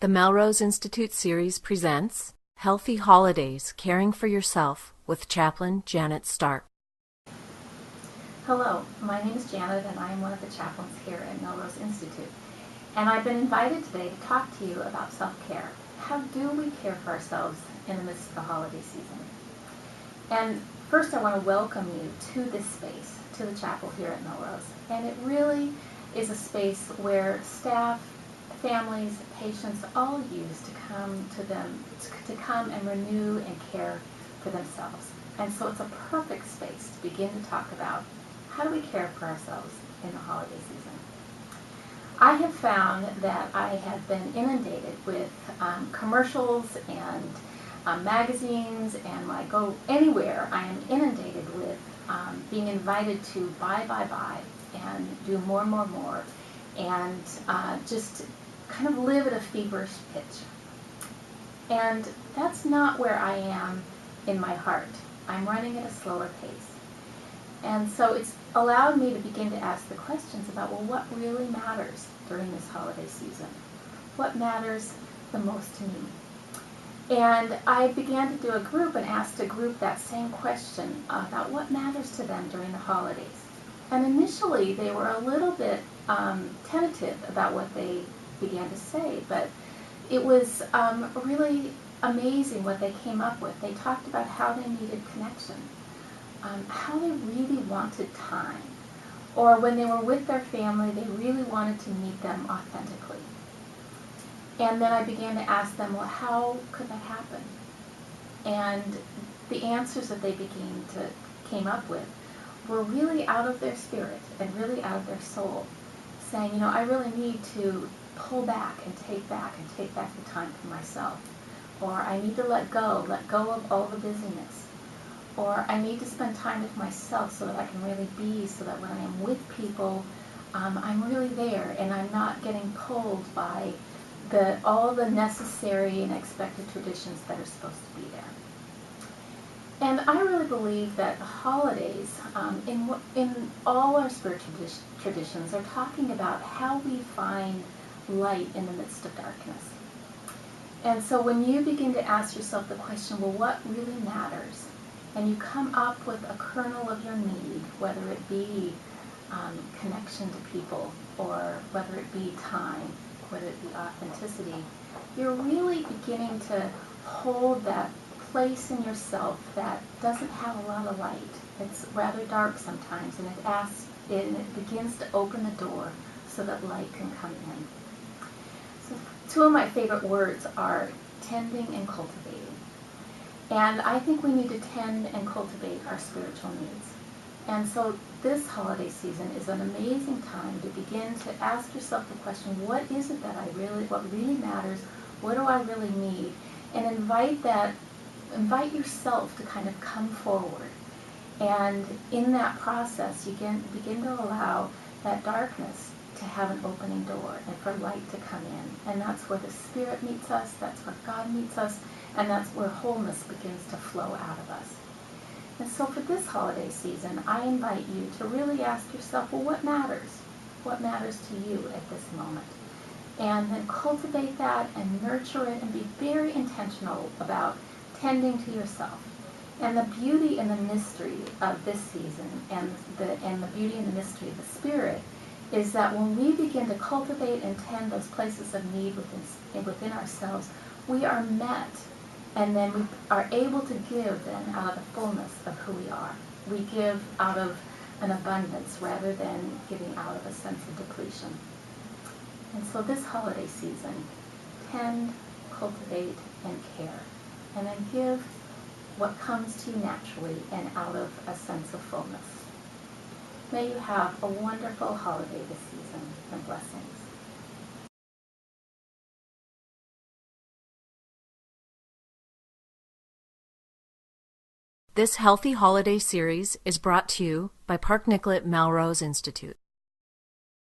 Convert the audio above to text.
The Melrose Institute series presents Healthy Holidays, Caring for Yourself with Chaplain Janet Stark. Hello, my name is Janet and I am one of the chaplains here at Melrose Institute. And I've been invited today to talk to you about self-care. How do we care for ourselves in the midst of the holiday season? And first I want to welcome you to this space, to the chapel here at Melrose. And it really is a space where staff, families, patients all use to come and renew and care for themselves. And so it's a perfect space to begin to talk about how do we care for ourselves in the holiday season. I have found that I have been inundated with commercials and magazines, and when I go anywhere, I am inundated with being invited to buy, and do more, and just kind of live at a feverish pitch. And that's not where I am in my heart. I'm running at a slower pace. And so it's allowed me to begin to ask the questions about, well, what really matters during this holiday season? What matters the most to me? And I began to do a group and asked a group that same question about what matters to them during the holidays. And initially they were a little bit tentative about what they began to say, but it was really amazing what they came up with. They talked about how they needed connection, how they really wanted time, or when they were with their family, they really wanted to meet them authentically. And then I began to ask them, well, how could that happen? And the answers that they came up with were really out of their spirit and really out of their soul, saying, I really need to pull back and take back the time for myself. Or I need to let go of all the busyness. Or I need to spend time with myself so that I can really be, so that when I am with people, I'm really there and I'm not getting pulled by all the necessary and expected traditions that are supposed to be there. And I really believe that the holidays, in all our spiritual traditions, are talking about how we find light in the midst of darkness. And so when you begin to ask yourself the question, well, what really matters? And you come up with a kernel of your need, whether it be connection to people, or whether it be time, whether it be authenticity, you're really beginning to hold that place in yourself that doesn't have a lot of light. It's rather dark sometimes, and it begins to open the door so that light can come in. So two of my favorite words are tending and cultivating. And I think we need to tend and cultivate our spiritual needs. And so this holiday season is an amazing time to begin to ask yourself the question, what is it that what really matters? What do I really need? And invite yourself to kind of come forward. And in that process, you begin to allow that darkness to have an opening door and for light to come in. And that's where the Spirit meets us, that's where God meets us, and that's where wholeness begins to flow out of us. And so for this holiday season, I invite you to really ask yourself, well, what matters? What matters to you at this moment? And then cultivate that and nurture it and be very intentional about tending to yourself. And the beauty and the mystery of this season and the beauty and the mystery of the Spirit is that when we begin to cultivate and tend those places of need within ourselves, we are met, and then we are able to give then out of the fullness of who we are. We give out of an abundance rather than giving out of a sense of depletion. And so this holiday season, tend, cultivate, and care. And then give what comes to you naturally and out of a sense of fullness. May you have a wonderful holiday this season, and blessings. This Healthy Holiday series is brought to you by Nicollet Melrose Institute.